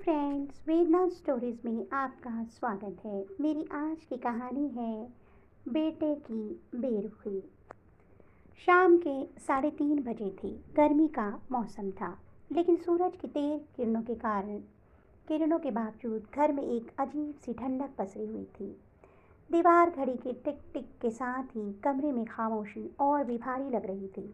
Friends, वेदना stories में आपका स्वागत है। मेरी आज की कहानी है बेटे की बेरुखी। शाम के 3:30 बजे थी। गर्मी का मौसम था, लेकिन सूरज की तेज किरणों के बावजूद घर में एक अजीब सी ठंडक पसरी हुई थी। दीवार घड़ी के टिक टिक के साथ ही कमरे में खामोशी और भी भारी लग रही थी।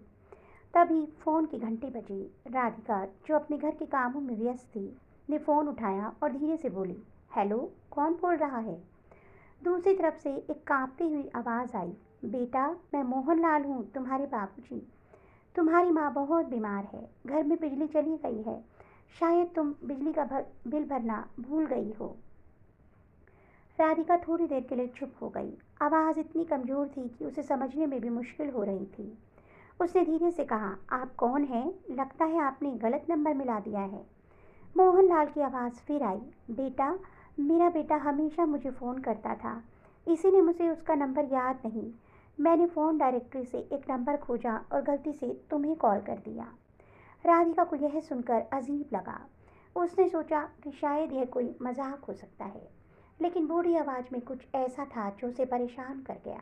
तभी फोन की घंटी बजी। राधिका, जो अपने घर के कामों में व्यस्त थी, ने फोन उठाया और धीरे से बोली, हेलो, कौन बोल रहा है? दूसरी तरफ से एक कांपती हुई आवाज़ आई, बेटा, मैं मोहनलाल हूँ, तुम्हारे बाबूजी। तुम्हारी माँ बहुत बीमार है, घर में बिजली चली गई है, शायद तुम बिजली का बिल भरना भूल गई हो। राधिका थोड़ी देर के लिए चुप हो गई। आवाज़ इतनी कमज़ोर थी कि उसे समझने में भी मुश्किल हो रही थी। उसने धीरे से कहा, आप कौन हैं? लगता है आपने गलत नंबर मिला दिया है। मोहनलाल की आवाज़ फिर आई, बेटा, मेरा बेटा हमेशा मुझे फ़ोन करता था, इसीलिए मुझे उसका नंबर याद नहीं। मैंने फ़ोन डायरेक्टरी से एक नंबर खोजा और गलती से तुम्हें कॉल कर दिया। राधिका को यह सुनकर अजीब लगा। उसने सोचा कि शायद यह कोई मजाक हो सकता है, लेकिन बूढ़ी आवाज़ में कुछ ऐसा था जो उसे परेशान कर गया।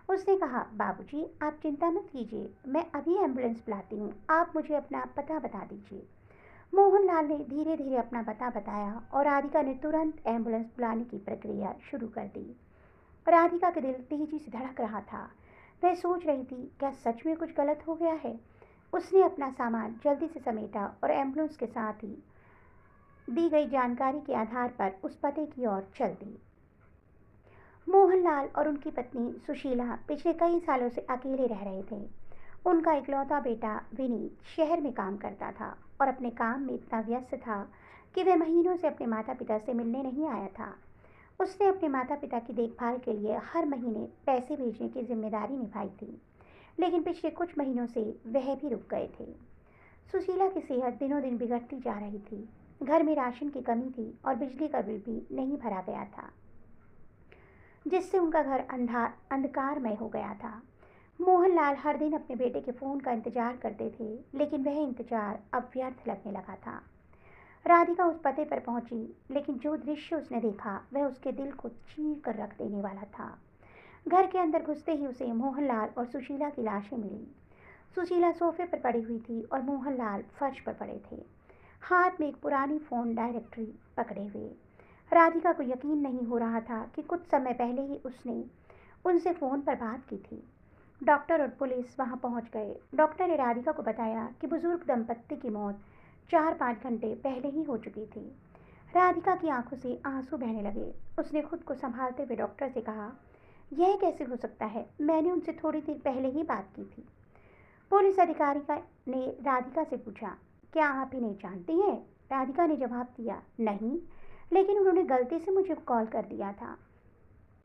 उसने कहा, बाबूजी, आप चिंता मत कीजिए, मैं अभी एम्बुलेंस बुलाती हूँ, आप मुझे अपना पता बता दीजिए। मोहनलाल ने धीरे धीरे अपना पता बताया और राधिका ने तुरंत एम्बुलेंस बुलाने की प्रक्रिया शुरू कर दी। राधिका का दिल तेजी से धड़क रहा था। वह सोच रही थी, क्या सच में कुछ गलत हो गया है? उसने अपना सामान जल्दी से समेटा और एम्बुलेंस के साथ ही दी गई जानकारी के आधार पर उस पते की ओर चल दी। मोहनलाल और उनकी पत्नी सुशीला पिछले कई सालों से अकेले रह रहे थे। उनका इकलौता बेटा विनीत शहर में काम करता था और अपने काम में इतना व्यस्त था कि वह महीनों से अपने माता पिता से मिलने नहीं आया था। उसने अपने माता पिता की देखभाल के लिए हर महीने पैसे भेजने की जिम्मेदारी निभाई थी, लेकिन पिछले कुछ महीनों से वह भी रुक गए थे। सुशीला की सेहत दिनों दिन बिगड़ती जा रही थी। घर में राशन की कमी थी और बिजली का बिल भी नहीं भरा गया था, जिससे उनका घर अंधकारमय हो गया था। मोहनलाल हर दिन अपने बेटे के फ़ोन का इंतजार करते थे, लेकिन वह इंतजार अब व्यर्थ लगने लगा था। राधिका उस पते पर पहुंची, लेकिन जो दृश्य उसने देखा वह उसके दिल को चीर कर रख देने वाला था। घर के अंदर घुसते ही उसे मोहनलाल और सुशीला की लाशें मिली। सुशीला सोफे पर पड़ी हुई थी और मोहनलाल फर्श पर पड़े थे, हाथ में एक पुरानी फ़ोन डायरेक्टरी पकड़े हुए। राधिका को यकीन नहीं हो रहा था कि कुछ समय पहले ही उसने उनसे फ़ोन पर बात की थी। डॉक्टर और पुलिस वहां पहुंच गए। डॉक्टर ने राधिका को बताया कि बुजुर्ग दंपत्ति की मौत 4-5 घंटे पहले ही हो चुकी थी। राधिका की आंखों से आंसू बहने लगे। उसने खुद को संभालते हुए डॉक्टर से कहा, यह कैसे हो सकता है? मैंने उनसे थोड़ी देर पहले ही बात की थी। पुलिस अधिकारी ने राधिका से पूछा, क्या आप इन्हें जानती हैं? राधिका ने जवाब दिया, नहीं, लेकिन उन्होंने गलती से मुझे कॉल कर दिया था।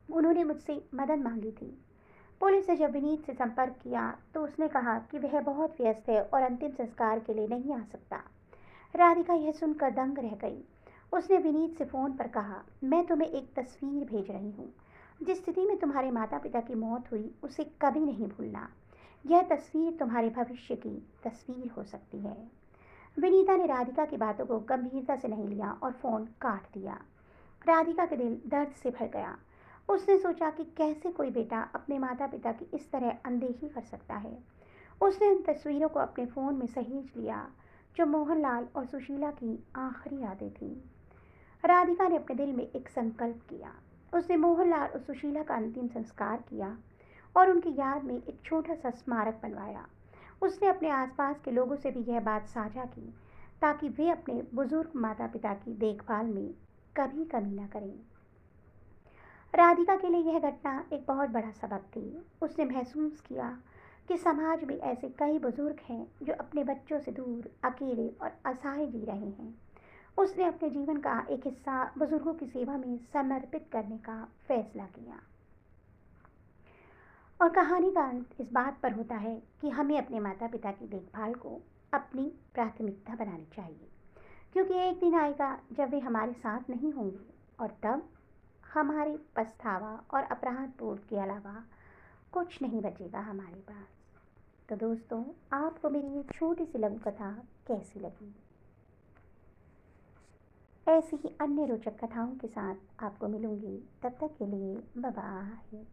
उन्होंने मुझसे मदद मांगी थी। पुलिस ने जब विनीत से संपर्क किया तो उसने कहा कि वह बहुत व्यस्त है और अंतिम संस्कार के लिए नहीं आ सकता। राधिका यह सुनकर दंग रह गई। उसने विनीत से फ़ोन पर कहा, मैं तुम्हें एक तस्वीर भेज रही हूँ। जिस स्थिति में तुम्हारे माता पिता की मौत हुई, उसे कभी नहीं भूलना। यह तस्वीर तुम्हारे भविष्य की तस्वीर हो सकती है। विनीता ने राधिका की बातों को गंभीरता से नहीं लिया और फ़ोन काट दिया। राधिका का दिल दर्द से भर गया। उसने सोचा कि कैसे कोई बेटा अपने माता पिता की इस तरह अनदेखी कर सकता है। उसने उन तस्वीरों को अपने फ़ोन में सहेज लिया, जो मोहनलाल और सुशीला की आखिरी यादें थीं। राधिका ने अपने दिल में एक संकल्प किया। उसने मोहनलाल और सुशीला का अंतिम संस्कार किया और उनकी याद में एक छोटा सा स्मारक बनवाया। उसने अपने आसपास के लोगों से भी यह बात साझा की, ताकि वे अपने बुजुर्ग माता पिता की देखभाल में कभी कमी न करें। राधिका के लिए यह घटना एक बहुत बड़ा सबक थी। उसने महसूस किया कि समाज में ऐसे कई बुजुर्ग हैं जो अपने बच्चों से दूर, अकेले और असहाय जी रहे हैं। उसने अपने जीवन का एक हिस्सा बुजुर्गों की सेवा में समर्पित करने का फैसला किया। और कहानी का अंत इस बात पर होता है कि हमें अपने माता पिता की देखभाल को अपनी प्राथमिकता बनानी चाहिए, क्योंकि एक दिन आएगा जब वे हमारे साथ नहीं होंगे, और तब हमारे पछतावा और अपराध बोध के अलावा कुछ नहीं बचेगा हमारे पास। तो दोस्तों, आपको मेरी ये छोटी सी लघु कथा कैसी लगी? ऐसी ही अन्य रोचक कथाओं के साथ आपको मिलूंगी। तब तक के लिए बाय बाय।